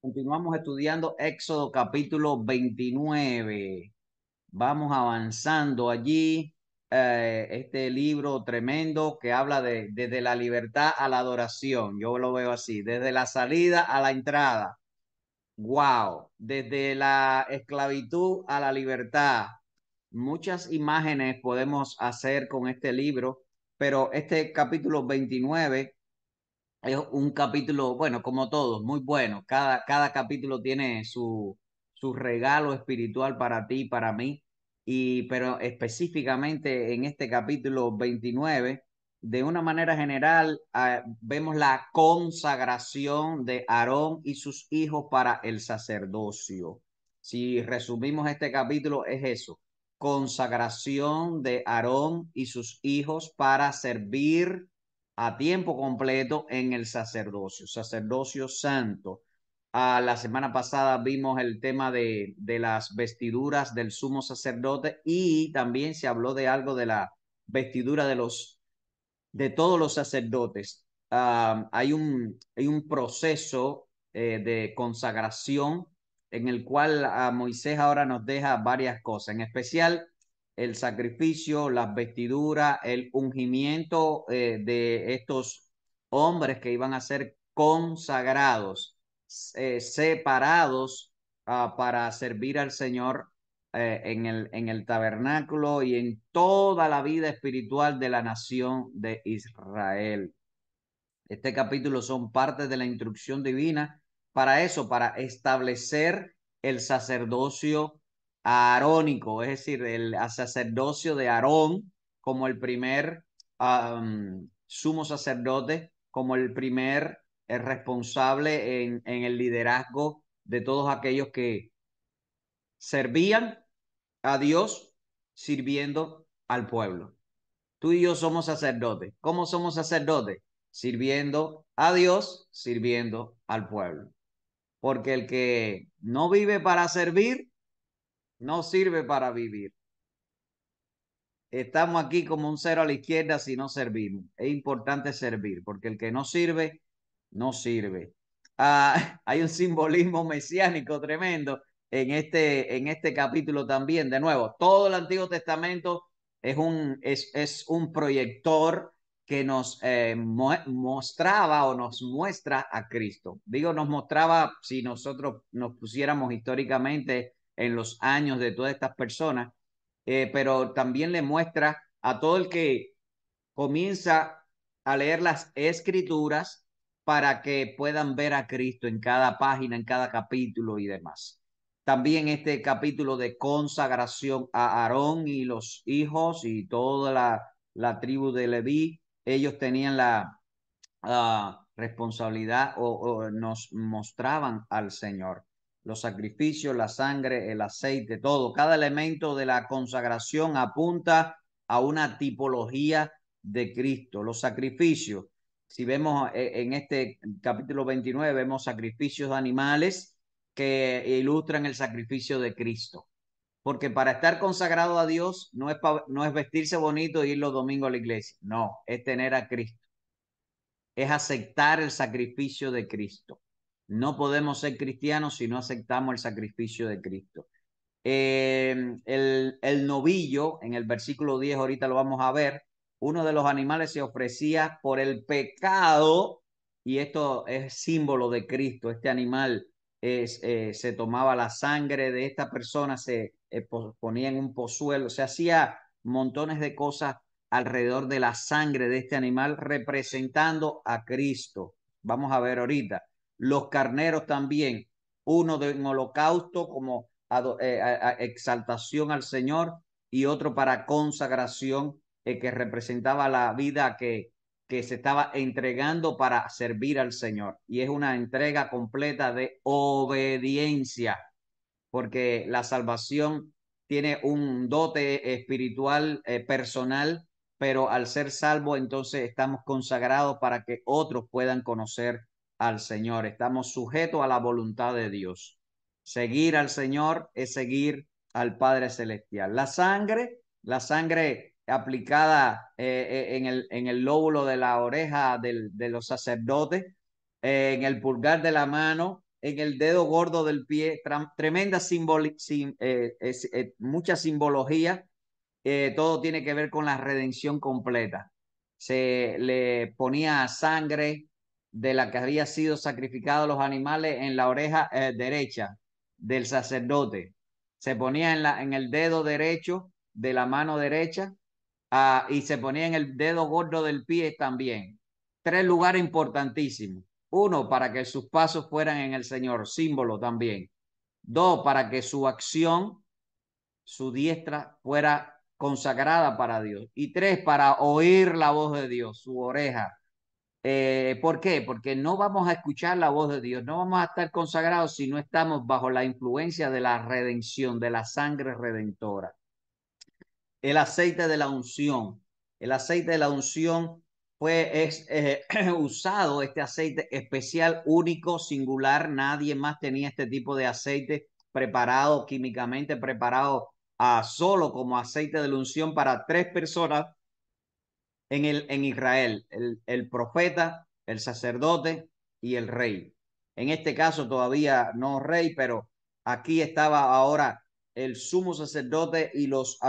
Continuamos estudiando Éxodo capítulo 29. Vamos avanzando allí. Este libro tremendo que habla de desde la libertad a la adoración. Yo lo veo así, desde la salida a la entrada. Wow, desde la esclavitud a la libertad. Muchas imágenes podemos hacer con este libro, pero este capítulo 29 es un capítulo, bueno, como todos, muy bueno. Cada capítulo tiene su regalo espiritual para ti, para mí. Pero específicamente en este capítulo 29, de una manera general, vemos la consagración de Aarón y sus hijos para el sacerdocio. Si resumimos este capítulo, es eso: consagración de Aarón y sus hijos para servir a tiempo completo en el sacerdocio, sacerdocio santo. La semana pasada vimos el tema de las vestiduras del sumo sacerdote y también se habló de algo de la vestidura de todos los sacerdotes. Hay un proceso de consagración en el cual Moisés ahora nos deja varias cosas, en especial el sacrificio, las vestiduras, el ungimiento de estos hombres que iban a ser consagrados, separados para servir al Señor en el tabernáculo y en toda la vida espiritual de la nación de Israel. Este capítulo son parte de la instrucción divina para eso, para establecer el sacerdocio aarónico, es decir, el sacerdocio de Aarón como el primer sumo sacerdote, como el primer responsable en el liderazgo de todos aquellos que servían a Dios sirviendo al pueblo. Tú y yo somos sacerdotes. ¿Cómo somos sacerdotes? Sirviendo a Dios, sirviendo al pueblo. Porque el que no vive para servir, no sirve para vivir. Estamos aquí como un cero a la izquierda si no servimos. Es importante servir, porque el que no sirve, no sirve. Hay un simbolismo mesiánico tremendo en este capítulo también. De nuevo, todo el Antiguo Testamento es un proyector que nos mostraba o nos muestra a Cristo. Digo, nos mostraba si nosotros nos pusiéramos históricamente en los años de todas estas personas, pero también le muestra a todo el que comienza a leer las escrituras para que puedan ver a Cristo en cada página, en cada capítulo y demás. También este capítulo de consagración a Aarón y los hijos y toda la tribu de Leví, ellos tenían la responsabilidad o nos mostraban al Señor. Los sacrificios, la sangre, el aceite, todo, cada elemento de la consagración apunta a una tipología de Cristo. Los sacrificios, si vemos en este capítulo 29, vemos sacrificios de animales que ilustran el sacrificio de Cristo. Porque para estar consagrado a Dios no es vestirse bonito e ir los domingos a la iglesia. No, es tener a Cristo, es aceptar el sacrificio de Cristo. No podemos ser cristianos si no aceptamos el sacrificio de Cristo. El novillo, en el versículo 10, ahorita lo vamos a ver, uno de los animales se ofrecía por el pecado, y esto es símbolo de Cristo. Este animal se tomaba la sangre de esta persona, se ponía en un pozuelo, se hacía montones de cosas alrededor de la sangre de este animal representando a Cristo. Vamos a ver ahorita. Los carneros también, uno de un holocausto como exaltación al Señor y otro para consagración, que representaba la vida que se estaba entregando para servir al Señor. Y es una entrega completa de obediencia, porque la salvación tiene un dote espiritual personal, pero al ser salvo entonces estamos consagrados para que otros puedan conocer al Señor. Estamos sujetos a la voluntad de Dios. Seguir al Señor es seguir al Padre Celestial. La sangre aplicada en el lóbulo de la oreja de los sacerdotes, en el pulgar de la mano, en el dedo gordo del pie, tremenda mucha simbología. Todo tiene que ver con la redención completa. Se le ponía sangre de la que había sido sacrificado los animales en la oreja derecha del sacerdote. Se ponía en el dedo derecho de la mano derecha, y se ponía en el dedo gordo del pie también. Tres lugares importantísimos. Uno, para que sus pasos fueran en el Señor, símbolo también. Dos, para que su acción, su diestra, fuera consagrada para Dios. Y tres, para oír la voz de Dios, su oreja. ¿Por qué? Porque no vamos a escuchar la voz de Dios, no vamos a estar consagrados si no estamos bajo la influencia de la redención, de la sangre redentora. El aceite de la unción. El aceite de la unción usado, este aceite especial, único, singular. Nadie más tenía este tipo de aceite preparado, químicamente preparado, solo como aceite de la unción para tres personas en Israel, el profeta, el sacerdote y el rey. En este caso todavía no rey, pero aquí estaba ahora el sumo sacerdote y los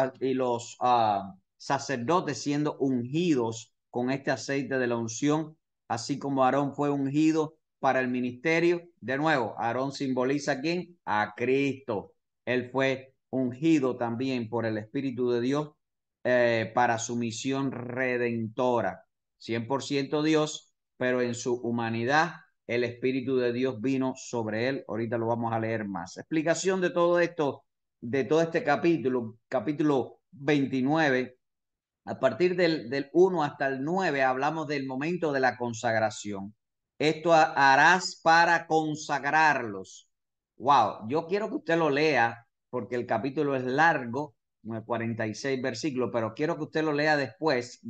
sacerdotes siendo ungidos con este aceite de la unción, así como Aarón fue ungido para el ministerio. De nuevo, Aarón simboliza ¿a quién? A Cristo. Él fue ungido también por el Espíritu de Dios para su misión redentora. 100% Dios, pero en su humanidad el Espíritu de Dios vino sobre él. Ahorita lo vamos a leer más. Explicación de todo esto, de todo este capítulo 29. A partir del 1 hasta el 9 hablamos del momento de la consagración. Esto harás para consagrarlos. Wow, yo quiero que usted lo lea porque el capítulo es largo, 46 versículos, pero quiero que usted lo lea después,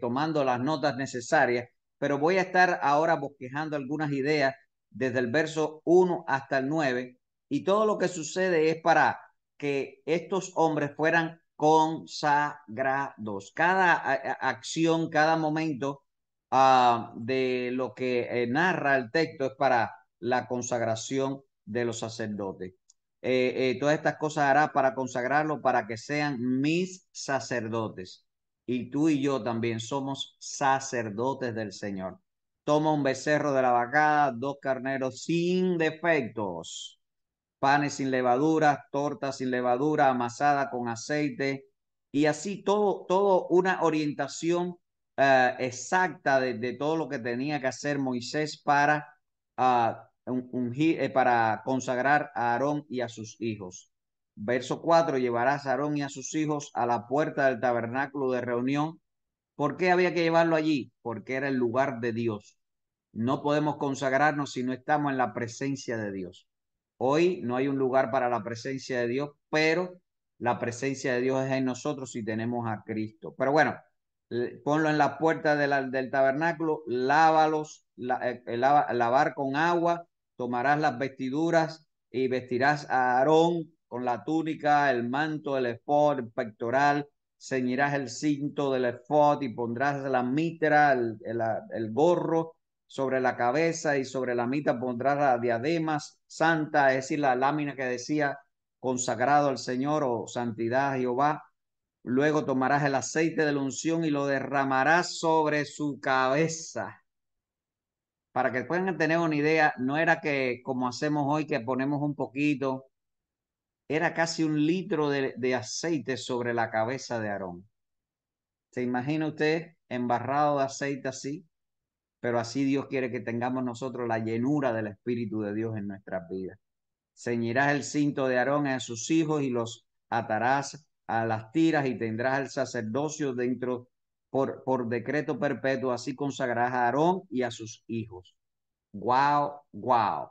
tomando las notas necesarias. Pero voy a estar ahora bosquejando algunas ideas desde el verso 1 hasta el 9, y todo lo que sucede es para que estos hombres fueran consagrados. Cada acción, cada momento de lo que narra el texto es para la consagración de los sacerdotes. Todas estas cosas hará para consagrarlo, para que sean mis sacerdotes. Y tú y yo también somos sacerdotes del Señor. Toma un becerro de la vacada, dos carneros sin defectos, panes sin levadura, tortas sin levadura, amasada con aceite, y así todo una orientación exacta de todo lo que tenía que hacer Moisés para consagrar a Aarón y a sus hijos. Verso 4: llevarás a Aarón y a sus hijos a la puerta del tabernáculo de reunión. ¿Por qué había que llevarlo allí? Porque era el lugar de Dios. No podemos consagrarnos si no estamos en la presencia de Dios. Hoy no hay un lugar para la presencia de Dios, pero la presencia de Dios es en nosotros si tenemos a Cristo. Pero bueno, ponlo en la puerta del tabernáculo, lávalos, lavar con agua, tomarás las vestiduras y vestirás a Aarón con la túnica, el manto, el efod, el pectoral, ceñirás el cinto del efod y pondrás la mitra, el gorro sobre la cabeza, y sobre la mitad pondrás la diadema santa, es decir, la lámina que decía consagrado al Señor o santidad a Jehová. Luego tomarás el aceite de la unción y lo derramarás sobre su cabeza. Para que puedan tener una idea, no era que como hacemos hoy que ponemos un poquito, era casi 1 litro de aceite sobre la cabeza de Aarón. ¿Se imagina usted embarrado de aceite así? Pero así Dios quiere que tengamos nosotros la llenura del Espíritu de Dios en nuestras vidas. Ceñirás el cinto de Aarón a sus hijos y los atarás a las tiras, y tendrás el sacerdocio dentro por decreto perpetuo. Así consagrarás a Aarón y a sus hijos. Wow, wow.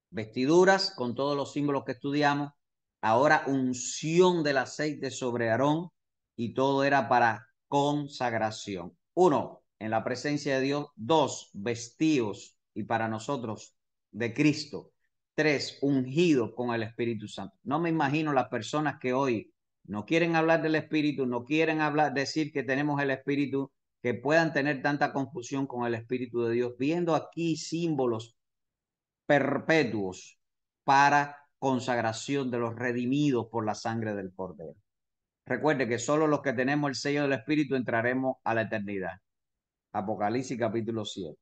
Vestiduras con todos los símbolos que estudiamos. Ahora unción del aceite sobre Aarón, y todo era para consagración. 1, en la presencia de Dios. 2, vestidos y para nosotros de Cristo. 3, ungidos con el Espíritu Santo. No me imagino las personas que hoy no quieren hablar del Espíritu, no quieren decir que tenemos el Espíritu, que puedan tener tanta confusión con el Espíritu de Dios, viendo aquí símbolos perpetuos para consagración de los redimidos por la sangre del Cordero. Recuerde que solo los que tenemos el sello del Espíritu entraremos a la eternidad. Apocalipsis capítulo 7.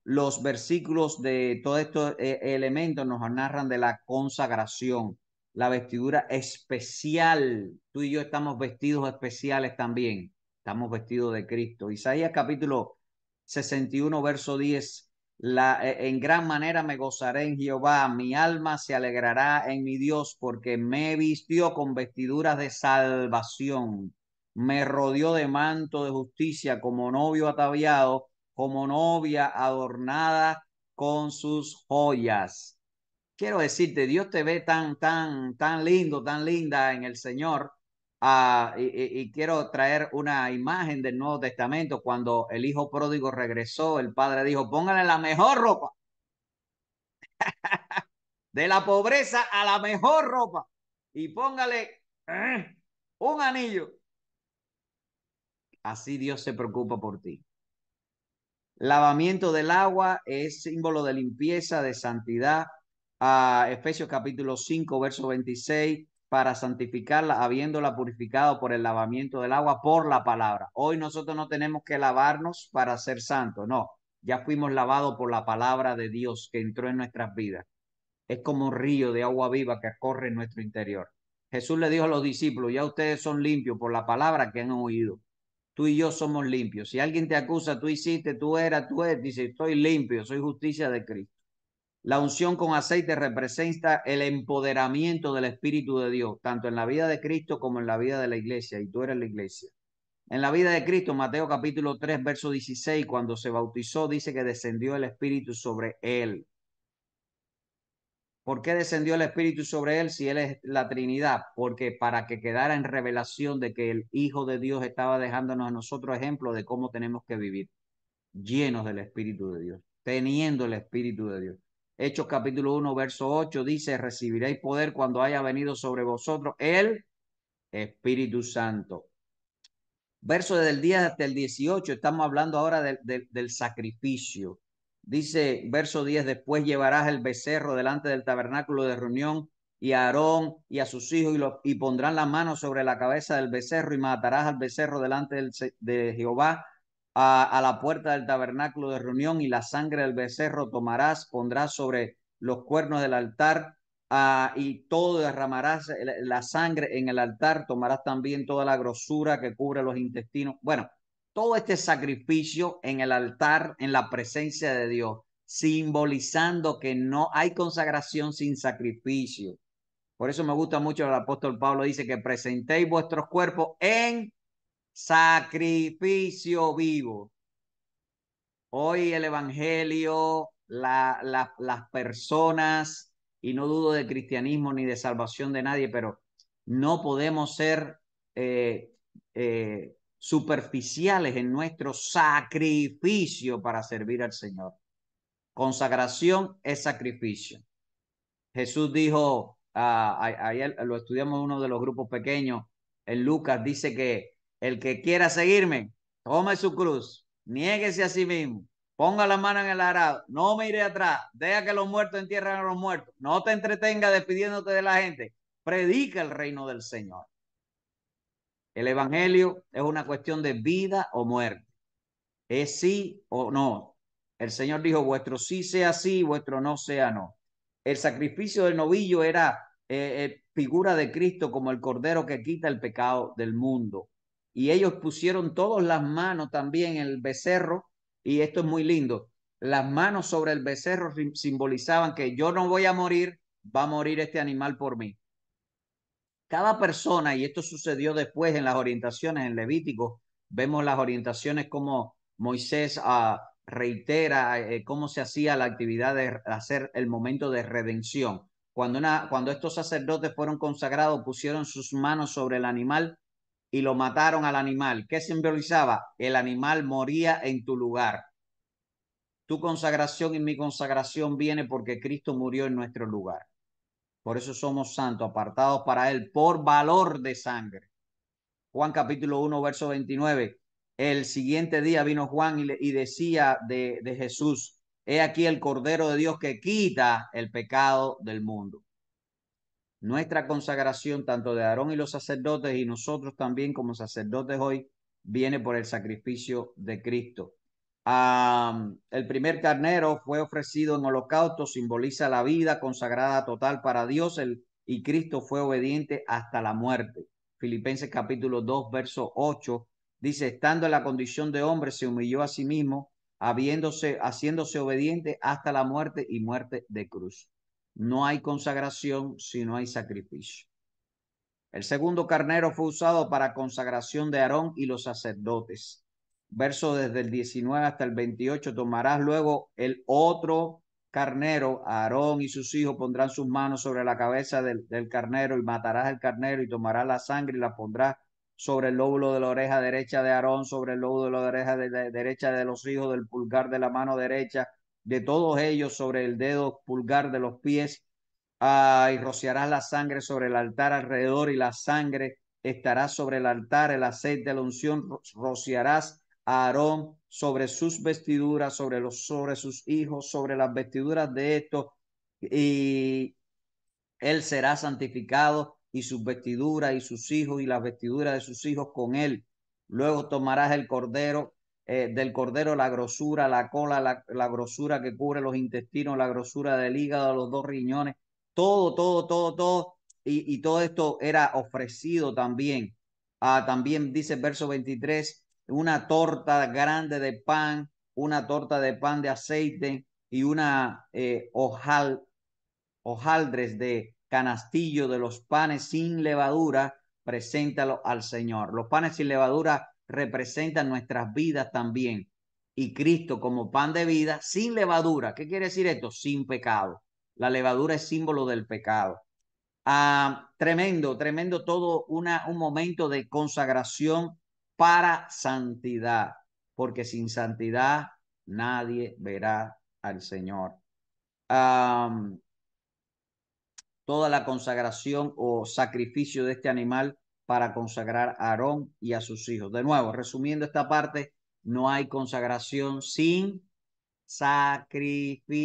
Los versículos de todos estos elementos nos narran de la consagración, la vestidura especial. Tú y yo estamos vestidos especiales también. Estamos vestidos de Cristo. Isaías capítulo 61, verso 10. En gran manera me gozaré en Jehová, mi alma se alegrará en mi Dios, porque me vistió con vestiduras de salvación, me rodeó de manto de justicia, como novio ataviado, como novia adornada con sus joyas. Quiero decirte, Dios te ve tan lindo, tan linda en el Señor. Y quiero traer una imagen del Nuevo Testamento. Cuando el hijo pródigo regresó, el padre dijo, póngale la mejor ropa, de la pobreza a la mejor ropa, y póngale un anillo. Así Dios se preocupa por ti. Lavamiento del agua es símbolo de limpieza, de santidad. Efesios capítulo 5, verso 26, para santificarla, habiéndola purificado por el lavamiento del agua, por la palabra. Hoy nosotros no tenemos que lavarnos para ser santos, no. Ya fuimos lavados por la palabra de Dios que entró en nuestras vidas. Es como un río de agua viva que corre en nuestro interior. Jesús le dijo a los discípulos, ya ustedes son limpios por la palabra que han oído. Tú y yo somos limpios. Si alguien te acusa, tú hiciste, tú eras, dice, estoy limpio, soy justicia de Cristo. La unción con aceite representa el empoderamiento del Espíritu de Dios, tanto en la vida de Cristo como en la vida de la iglesia, y tú eres la iglesia. En la vida de Cristo, Mateo capítulo 3, verso 16, cuando se bautizó, dice que descendió el Espíritu sobre él. ¿Por qué descendió el Espíritu sobre él si él es la Trinidad? Porque para que quedara en revelación de que el Hijo de Dios estaba dejándonos a nosotros ejemplo de cómo tenemos que vivir, llenos del Espíritu de Dios, teniendo el Espíritu de Dios. Hechos capítulo 1, verso 8 dice, recibiréis poder cuando haya venido sobre vosotros el Espíritu Santo. Verso del 10 hasta el 18, estamos hablando ahora del sacrificio. Dice, verso 10, después llevarás el becerro delante del tabernáculo de reunión y a Aarón y a sus hijos y pondrán la mano sobre la cabeza del becerro y matarás al becerro delante de Jehová a la puerta del tabernáculo de reunión y la sangre del becerro tomarás, pondrás sobre los cuernos del altar y todo derramarás la sangre en el altar, tomarás también toda la grosura que cubre los intestinos. Bueno, todo este sacrificio en el altar, en la presencia de Dios, simbolizando que no hay consagración sin sacrificio. Por eso me gusta mucho el apóstol Pablo, dice que presentéis vuestros cuerpos en sacrificio vivo. Hoy el Evangelio, las personas, y no dudo de cristianismo ni de salvación de nadie, pero no podemos ser superficiales en nuestro sacrificio para servir al Señor. Consagración es sacrificio. Jesús dijo, ayer lo estudiamos en uno de los grupos pequeños, en Lucas, dice que el que quiera seguirme, tome su cruz, niéguese a sí mismo, ponga la mano en el arado, no mire atrás, deja que los muertos entierren a los muertos, no te entretenga despidiéndote de la gente, predica el reino del Señor. El evangelio es una cuestión de vida o muerte, es sí o no. El Señor dijo, vuestro sí sea sí, vuestro no sea no. El sacrificio del novillo era figura de Cristo como el cordero que quita el pecado del mundo. Y ellos pusieron todas las manos también en el becerro, y esto es muy lindo. Las manos sobre el becerro simbolizaban que yo no voy a morir, va a morir este animal por mí. Cada persona, y esto sucedió después en las orientaciones en Levítico, vemos las orientaciones como Moisés reitera cómo se hacía la actividad de hacer el momento de redención. Cuando estos sacerdotes fueron consagrados, pusieron sus manos sobre el animal y lo mataron al animal. ¿Qué simbolizaba? El animal moría en tu lugar. Tu consagración y mi consagración viene porque Cristo murió en nuestro lugar. Por eso somos santos, apartados para Él por valor de sangre. Juan capítulo 1, verso 29. El siguiente día vino Juan y decía de Jesús: he aquí el Cordero de Dios que quita el pecado del mundo. Nuestra consagración, tanto de Aarón y los sacerdotes, y nosotros también como sacerdotes hoy, viene por el sacrificio de Cristo. El primer carnero fue ofrecido en holocausto, simboliza la vida consagrada total para Dios, y Cristo fue obediente hasta la muerte. Filipenses capítulo 2, verso 8, dice: estando en la condición de hombre, se humilló a sí mismo, haciéndose obediente hasta la muerte y muerte de cruz. No hay consagración si no hay sacrificio. El segundo carnero fue usado para consagración de Aarón y los sacerdotes. Verso desde el 19 hasta el 28. Tomarás luego el otro carnero, Aarón y sus hijos pondrán sus manos sobre la cabeza del carnero, y matarás el carnero y tomarás la sangre y la pondrás sobre el lóbulo de la oreja derecha de Aarón, sobre el lóbulo de la oreja derecha de los hijos, del pulgar de la mano derecha de todos ellos, sobre el dedo pulgar de los pies. Y rociarás la sangre sobre el altar alrededor, y la sangre estará sobre el altar. El aceite de la unción rociarás a Aarón sobre sus vestiduras, sobre sus hijos, sobre las vestiduras de estos, y él será santificado, y sus vestiduras y sus hijos y las vestiduras de sus hijos con él. Luego tomarás el cordero, del cordero la grosura, la cola, la grosura que cubre los intestinos, la grosura del hígado, los dos riñones, todo. Y todo esto era ofrecido también. También dice el verso 23, una torta grande de pan, una torta de pan de aceite, y una hojaldres de canastillo de los panes sin levadura, preséntalo al Señor. Los panes sin levadura representan nuestras vidas también. Y Cristo como pan de vida sin levadura. ¿Qué quiere decir esto? Sin pecado. La levadura es símbolo del pecado. Tremendo todo un momento de consagración para santidad, porque sin santidad nadie verá al Señor. Toda la consagración o sacrificio de este animal para consagrar a Aarón y a sus hijos. De nuevo, resumiendo esta parte, no hay consagración sin sacrificio.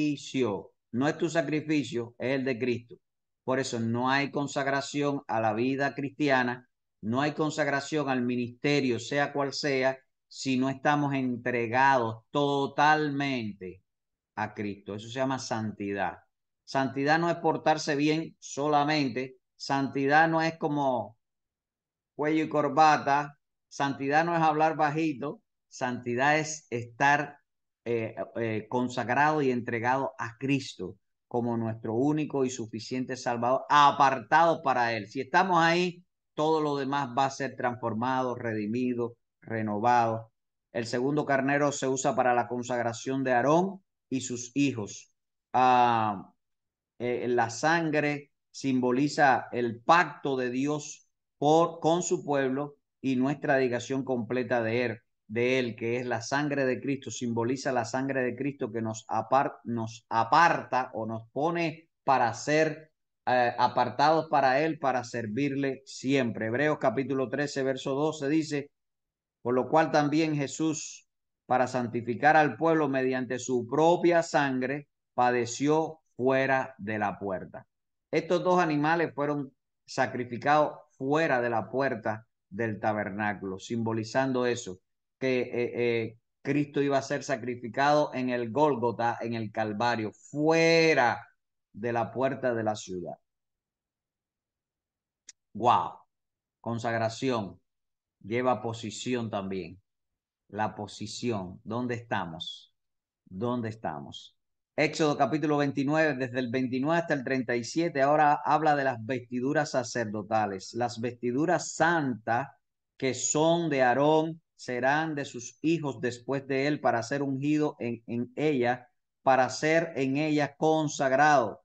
No es tu sacrificio, es el de Cristo. Por eso no hay consagración a la vida cristiana, no hay consagración al ministerio, sea cual sea, si no estamos entregados totalmente a Cristo. Eso se llama santidad. Santidad no es portarse bien solamente. Santidad no es como cuello y corbata. Santidad no es hablar bajito. Santidad es estar consagrado y entregado a Cristo como nuestro único y suficiente Salvador, apartado para Él. Si estamos ahí, todo lo demás va a ser transformado, redimido, renovado. El segundo carnero se usa para la consagración de Aarón y sus hijos. La sangre simboliza el pacto de Dios con su pueblo, y nuestra dedicación completa de él, que es la sangre de Cristo, simboliza la sangre de Cristo que nos aparta o nos pone para ser apartados para Él, para servirle siempre. Hebreos capítulo 13, verso 12 dice: por lo cual también Jesús, para santificar al pueblo mediante su propia sangre, padeció fuera de la puerta. Estos dos animales fueron sacrificados fuera de la puerta del tabernáculo, simbolizando eso, que Cristo iba a ser sacrificado en el Gólgota, en el Calvario, fuera de la puerta de la ciudad. ¡Wow! Consagración lleva posición también. La posición, ¿dónde estamos? ¿Dónde estamos? Éxodo capítulo 29, desde el 29 hasta el 37, ahora habla de las vestiduras sacerdotales. Las vestiduras santas que son de Aarón serán de sus hijos después de él, para ser ungido en ella, para ser en ella consagrado.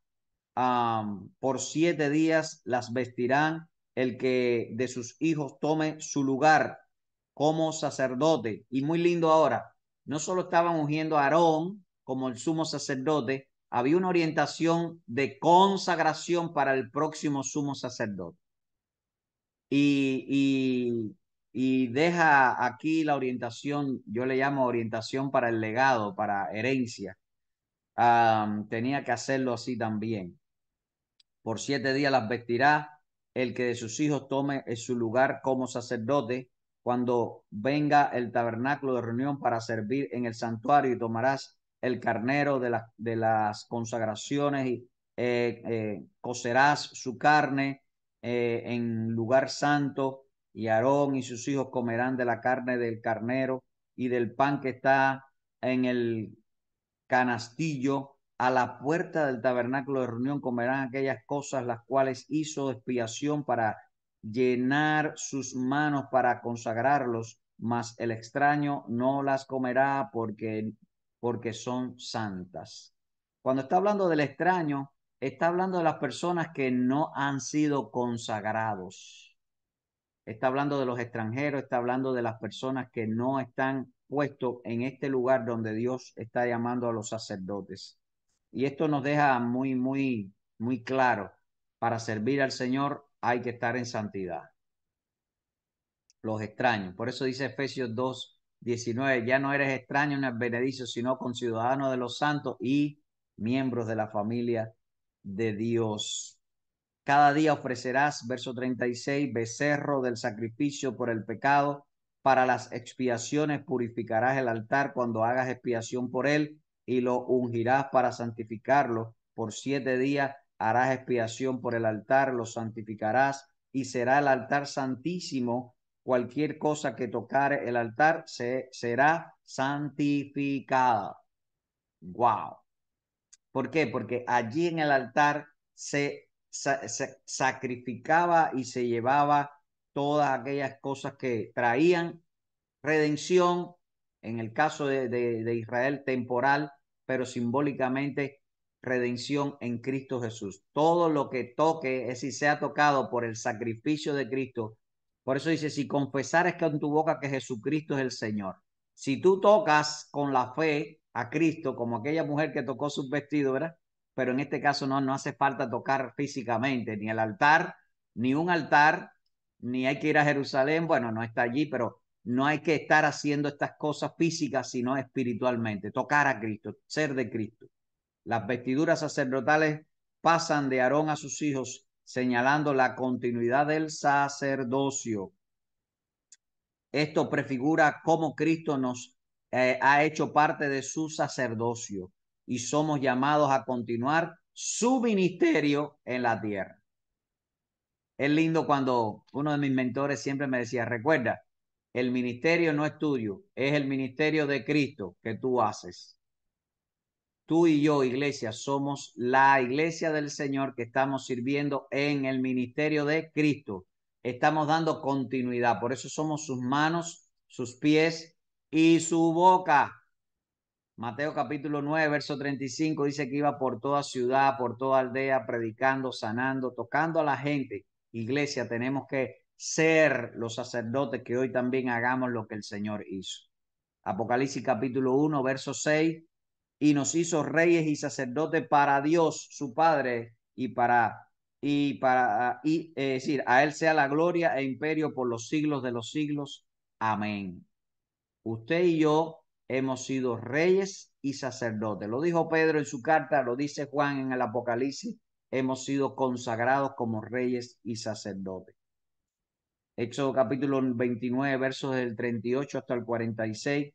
Por 7 días las vestirán el que de sus hijos tome su lugar como sacerdote. Y muy lindo ahora, no solo estaban ungiendo a Aarón como el sumo sacerdote, había una orientación de consagración para el próximo sumo sacerdote. Y, y deja aquí la orientación, yo le llamo orientación para el legado, para herencia. Tenía que hacerlo así también. Por 7 días las vestirá el que de sus hijos tome en su lugar como sacerdote cuando venga el tabernáculo de reunión para servir en el santuario, y tomarás el carnero de las consagraciones y cocerás su carne en lugar santo, y Aarón y sus hijos comerán de la carne del carnero y del pan que está en el canastillo a la puerta del tabernáculo de reunión. Comerán aquellas cosas las cuales hizo expiación para llenar sus manos para consagrarlos, mas el extraño no las comerá porque son santas. Cuando está hablando del extraño, está hablando de las personas que no han sido consagrados. Está hablando de los extranjeros, está hablando de las personas que no están puestos en este lugar donde Dios está llamando a los sacerdotes. Y esto nos deja muy claro: para servir al Señor hay que estar en santidad. Los extraños. Por eso dice Efesios 2:19: ya no eres extraño ni advenedizo, sino conciudadano de los santos y miembros de la familia de Dios. Cada día ofrecerás, verso 36, becerro del sacrificio por el pecado. Para las expiaciones purificarás el altar cuando hagas expiación por él, y lo ungirás para santificarlo. Por 7 días harás expiación por el altar, lo santificarás, y será el altar santísimo. Cualquier cosa que tocare el altar será santificada. Wow. ¿Por qué? Porque allí en el altar se sacrificaba y se llevaba todas aquellas cosas que traían redención, en el caso de Israel temporal, pero simbólicamente redención en Cristo Jesús. Todo lo que toque, es decir, sea tocado por el sacrificio de Cristo. Por eso dice: si confesares con tu boca que Jesucristo es el Señor. Si tú tocas con la fe a Cristo, como aquella mujer que tocó sus vestidos, ¿verdad? Pero en este caso no hace falta tocar físicamente, ni el altar, ni un altar, ni hay que ir a Jerusalén. Bueno, no está allí, pero no hay que estar haciendo estas cosas físicas, sino espiritualmente. Tocar a Cristo, ser de Cristo. Las vestiduras sacerdotales pasan de Aarón a sus hijos, señalando la continuidad del sacerdocio. Esto prefigura cómo Cristo nos ha hecho parte de su sacerdocio, y somos llamados a continuar su ministerio en la tierra. Es lindo cuando uno de mis mentores siempre me decía: recuerda, el ministerio no es tuyo, es el ministerio de Cristo que tú haces. Tú y yo, iglesia, somos la iglesia del Señor que estamos sirviendo en el ministerio de Cristo. Estamos dando continuidad. Por eso somos sus manos, sus pies y su boca. Mateo capítulo 9, verso 35 dice que iba por toda ciudad, por toda aldea, predicando, sanando, tocando a la gente. Iglesia, tenemos que ser los sacerdotes que hoy también hagamos lo que el Señor hizo. Apocalipsis capítulo 1, verso 6: y nos hizo reyes y sacerdotes para Dios, su Padre, es decir, a él sea la gloria e imperio por los siglos de los siglos. Amén. Usted y yo hemos sido reyes y sacerdotes. Lo dijo Pedro en su carta, lo dice Juan en el Apocalipsis: hemos sido consagrados como reyes y sacerdotes. Éxodo capítulo 29, versos del 38 hasta el 46.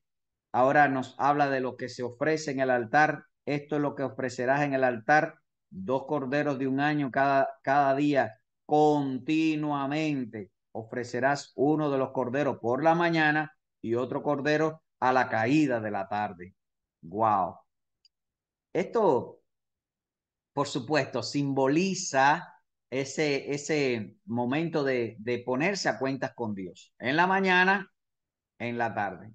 Ahora nos habla de lo que se ofrece en el altar. Esto es lo que ofrecerás en el altar: 2 corderos de un año cada día, continuamente. Ofrecerás uno de los corderos por la mañana y otro cordero a la caída de la tarde. Wow. Esto, por supuesto, simboliza ese momento de ponerse a cuentas con Dios. En la mañana, en la tarde.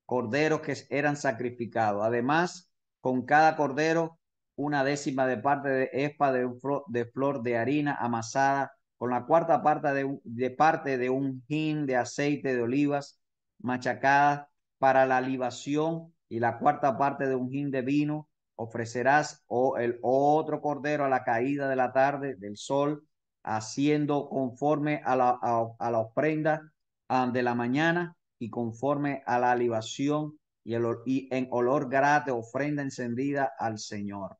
Corderos que eran sacrificados. Además, con cada cordero, una décima de parte de efa de flor de harina amasada, con la cuarta parte de un hin de aceite de olivas machacada para la libación, y la cuarta parte de un hin de vino. Ofrecerás el otro cordero a la caída de la tarde del sol, haciendo conforme a la ofrenda de la mañana y conforme a la libación y en olor grato ofrenda encendida al Señor.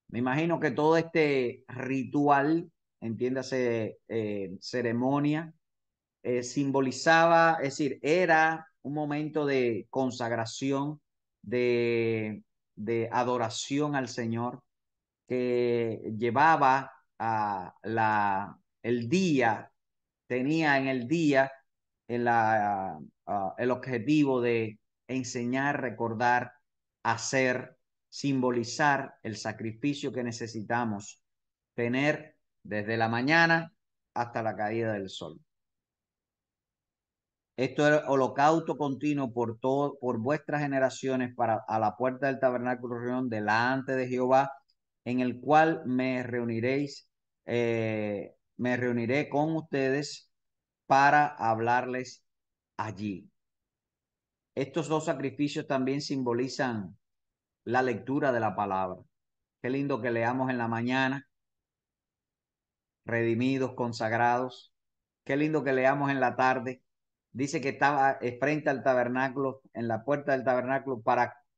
Me imagino que todo este ritual, entiéndase, ceremonia, simbolizaba, es decir, era un momento de consagración, de, de adoración al Señor, que llevaba a el día, tenía en el día el objetivo de enseñar, recordar, hacer, simbolizar el sacrificio que necesitamos tener desde la mañana hasta la caída del sol. Esto es holocausto continuo por vuestras generaciones para a la puerta del tabernáculo de reunión delante de Jehová, en el cual me reuniré con ustedes para hablarles allí. Estos dos sacrificios también simbolizan la lectura de la palabra. Qué lindo que leamos en la mañana, redimidos, consagrados. Qué lindo que leamos en la tarde. Dice que estaba frente al tabernáculo, en la puerta del tabernáculo,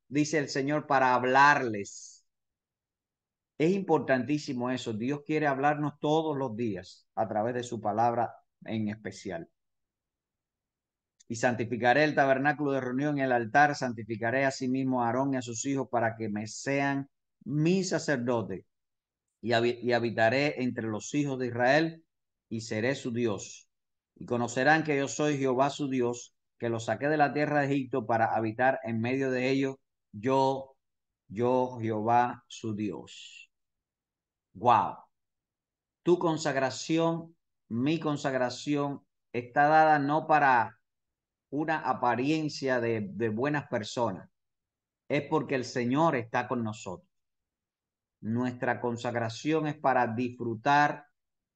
dice el Señor, para hablarles. Es importantísimo eso. Dios quiere hablarnos todos los días a través de su palabra en especial. Y santificaré el tabernáculo de reunión y el altar, santificaré a sí mismo a Aarón y a sus hijos para que me sean mis sacerdotes y habitaré entre los hijos de Israel y seré su Dios. Y conocerán que yo soy Jehová su Dios, que los saqué de la tierra de Egipto para habitar en medio de ellos, yo, Jehová su Dios. Wow. Tu consagración, mi consagración, está dada no para una apariencia de buenas personas, es porque el Señor está con nosotros. Nuestra consagración es para disfrutar,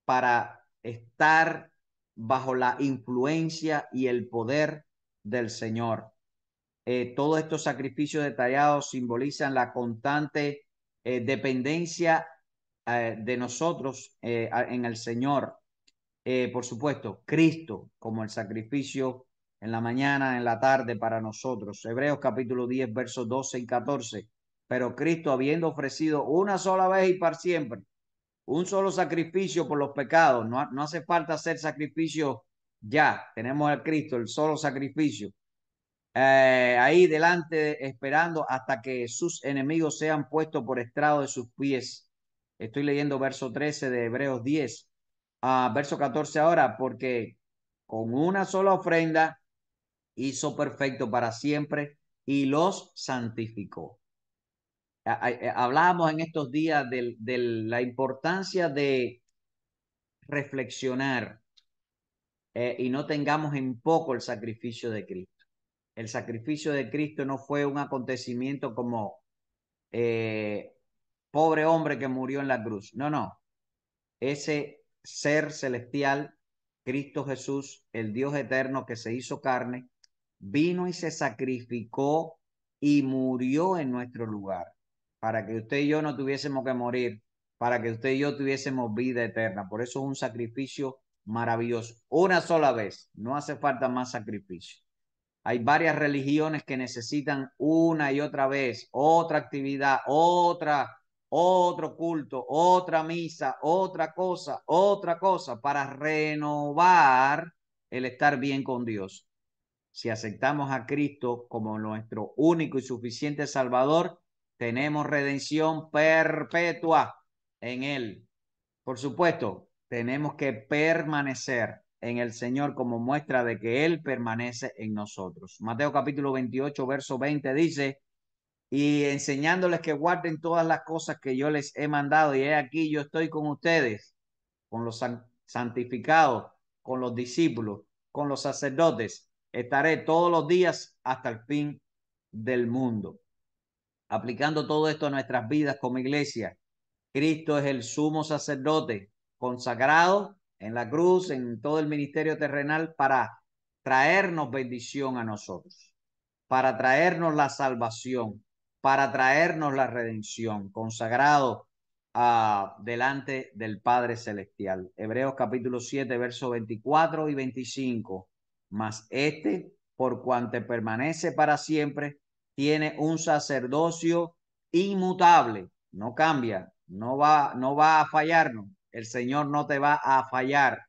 para estar bajo la influencia y el poder del Señor. Todos estos sacrificios detallados simbolizan la constante dependencia de nosotros en el Señor. Por supuesto, Cristo como el sacrificio en la mañana, en la tarde para nosotros. Hebreos capítulo 10, versos 12 y 14. Pero Cristo, habiendo ofrecido una sola vez y para siempre un solo sacrificio por los pecados, no hace falta hacer sacrificio ya, tenemos a Cristo, el solo sacrificio, ahí delante esperando hasta que sus enemigos sean puestos por estrado de sus pies. Estoy leyendo verso 13 de Hebreos 10, verso 14 ahora, porque con una sola ofrenda hizo perfecto para siempre y los santificó. Hablábamos en estos días de la importancia de reflexionar y no tengamos en poco el sacrificio de Cristo. El sacrificio de Cristo no fue un acontecimiento como eh, pobre hombre que murió en la cruz. No, no. Ese ser celestial, Cristo Jesús, el Dios eterno que se hizo carne, vino y se sacrificó y murió en nuestro lugar, para que usted y yo no tuviésemos que morir, para que usted y yo tuviésemos vida eterna. Por eso es un sacrificio maravilloso. Una sola vez, no hace falta más sacrificio. Hay varias religiones que necesitan una y otra vez, otra actividad, otro culto, otra misa, otra cosa para renovar el estar bien con Dios. Si aceptamos a Cristo como nuestro único y suficiente Salvador, tenemos redención perpetua en Él. Por supuesto, tenemos que permanecer en el Señor como muestra de que Él permanece en nosotros. Mateo capítulo 28, verso 20 dice, y enseñándoles que guarden todas las cosas que yo les he mandado, y he aquí yo estoy con ustedes, con los santificados, con los discípulos, con los sacerdotes. Estaré todos los días hasta el fin del mundo. Aplicando todo esto a nuestras vidas como iglesia, Cristo es el sumo sacerdote consagrado en la cruz, en todo el ministerio terrenal para traernos bendición a nosotros, para traernos la salvación, para traernos la redención, consagrado delante del Padre Celestial. Hebreos capítulo 7, versos 24 y 25. mas este, por cuanto permanece para siempre, tiene un sacerdocio inmutable, no cambia, no va a fallarnos. El Señor no te va a fallar.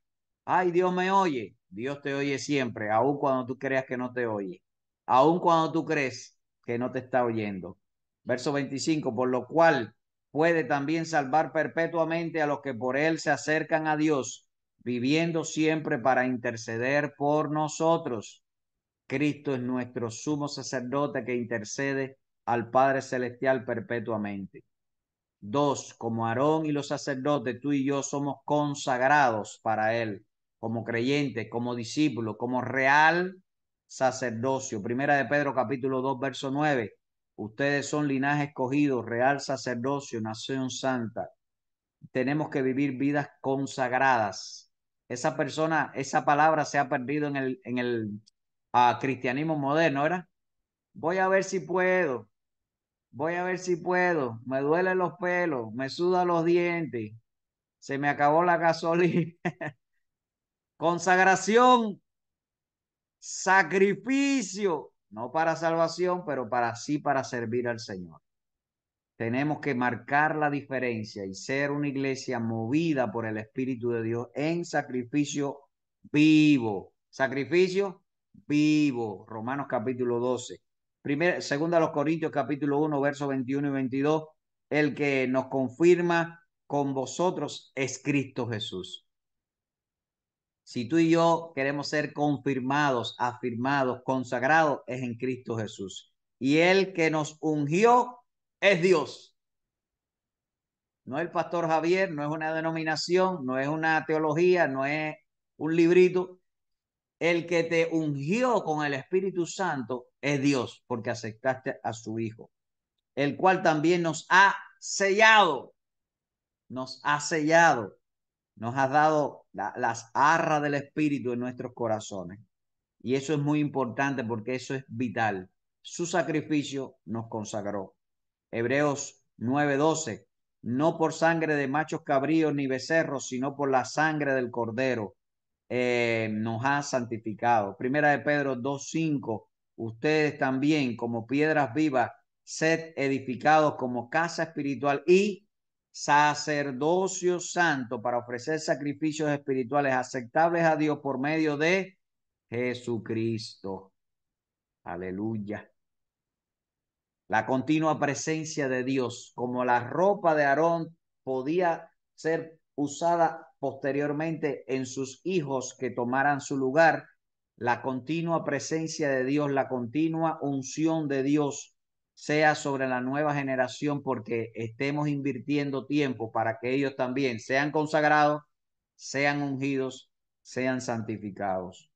Ay, Dios me oye. Dios te oye siempre, aun cuando tú creas que no te oye, aun cuando tú crees que no te está oyendo. Verso 25, por lo cual puede también salvar perpetuamente a los que por él se acercan a Dios, viviendo siempre para interceder por nosotros. Cristo es nuestro sumo sacerdote que intercede al Padre Celestial perpetuamente. Dos, como Aarón y los sacerdotes, tú y yo somos consagrados para Él, como creyentes, como discípulos, como real sacerdocio. Primera de Pedro capítulo 2, verso 9. Ustedes son linaje escogido, real sacerdocio, nación santa. Tenemos que vivir vidas consagradas. Esa persona, esa palabra se ha perdido en el cristianismo moderno, ¿verdad? Voy a ver si puedo. Voy a ver si puedo. Me duelen los pelos, me sudan los dientes, se me acabó la gasolina. Consagración, sacrificio, no para salvación, pero para sí para servir al Señor. Tenemos que marcar la diferencia y ser una iglesia movida por el Espíritu de Dios en sacrificio vivo. Sacrificio vivo. Romanos capítulo 12. Segunda a los Corintios capítulo 1, versos 21 y 22. El que nos confirma con vosotros es Cristo Jesús. Si tú y yo queremos ser confirmados, afirmados, consagrados, es en Cristo Jesús. Y el que nos ungió es Dios. No es el pastor Javier, no es una denominación, no es una teología, no es un librito. El que te ungió con el Espíritu Santo es Dios, porque aceptaste a su Hijo, el cual también nos ha sellado, nos ha dado las arras del Espíritu en nuestros corazones. Y eso es muy importante porque eso es vital. Su sacrificio nos consagró. Hebreos 9:12, no por sangre de machos cabríos ni becerros, sino por la sangre del cordero, nos ha santificado. Primera de Pedro 2:5, ustedes también como piedras vivas, sed edificados como casa espiritual y sacerdocio santo para ofrecer sacrificios espirituales aceptables a Dios por medio de Jesucristo. Aleluya. La continua presencia de Dios, como la ropa de Aarón podía ser usada posteriormente en sus hijos que tomaran su lugar, la continua presencia de Dios, la continua unción de Dios sea sobre la nueva generación, porque estemos invirtiendo tiempo para que ellos también sean consagrados, sean ungidos, sean santificados.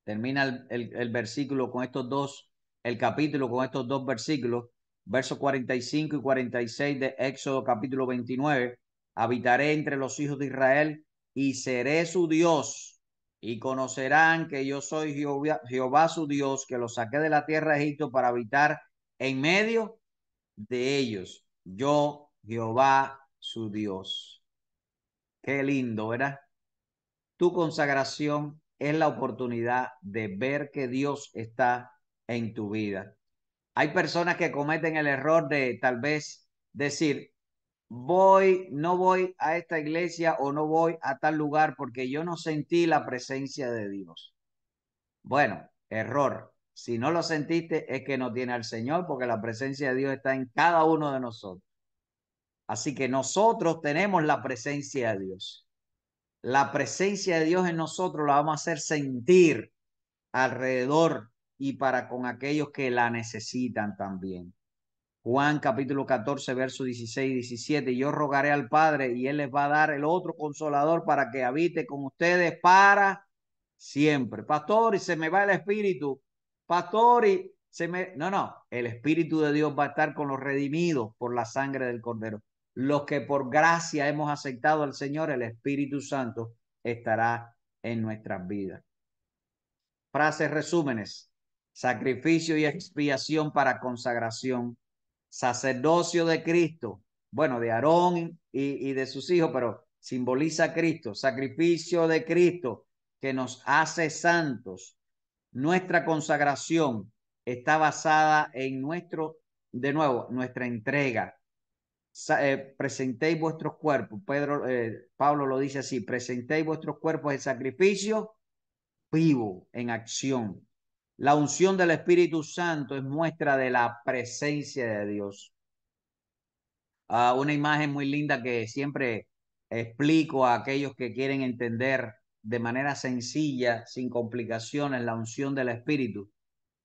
Termina el versículo con estos dos, el capítulo con estos dos versículos, versos 45 y 46 de Éxodo capítulo 29. Habitaré entre los hijos de Israel y seré su Dios, y conocerán que yo soy Jehová su Dios, que los saqué de la tierra de Egipto para habitar en medio de ellos. Yo, Jehová su Dios. Qué lindo, ¿verdad? Tu consagración es la oportunidad de ver que Dios está en tu vida. Hay personas que cometen el error de tal vez decir, no voy a esta iglesia o no voy a tal lugar porque yo no sentí la presencia de Dios. Bueno, error. Si no lo sentiste es que no tiene al Señor, porque la presencia de Dios está en cada uno de nosotros. Así que nosotros tenemos la presencia de Dios. La presencia de Dios en nosotros la vamos a hacer sentir alrededor y para con aquellos que la necesitan también. Juan capítulo 14, verso 16 y 17. Yo rogaré al Padre y Él les va a dar el otro consolador para que habite con ustedes para siempre. Pastor, y se me va el espíritu. Pastor, y se me... No, no. El Espíritu de Dios va a estar con los redimidos por la sangre del Cordero. Los que por gracia hemos aceptado al Señor, el Espíritu Santo estará en nuestras vidas. Frases resúmenes. Sacrificio y expiación para consagración. Sacerdocio de Cristo. Bueno, de Aarón y de sus hijos, pero simboliza a Cristo. Sacrificio de Cristo que nos hace santos. Nuestra consagración está basada en de nuevo, nuestra entrega. Presentéis vuestros cuerpos. Pablo lo dice así: presentéis vuestros cuerpos en sacrificio vivo, en acción. La unción del Espíritu Santo es muestra de la presencia de Dios. Una imagen muy linda que siempre explico a aquellos que quieren entender de manera sencilla, sin complicaciones, la unción del Espíritu.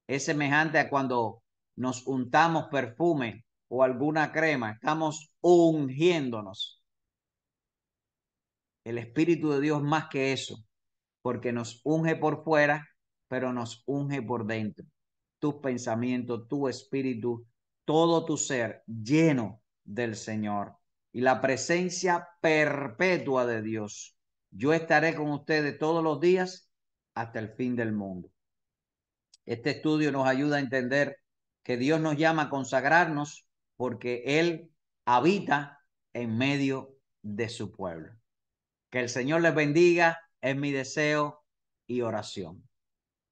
Es semejante a cuando nos untamos perfume o alguna crema, estamos ungiéndonos. El Espíritu de Dios más que eso, porque nos unge por fuera, pero nos unge por dentro. Tus pensamientos, tu espíritu, todo tu ser lleno del Señor y la presencia perpetua de Dios. Yo estaré con ustedes todos los días hasta el fin del mundo. Este estudio nos ayuda a entender que Dios nos llama a consagrarnos porque Él habita en medio de su pueblo. Que el Señor les bendiga, es mi deseo y oración.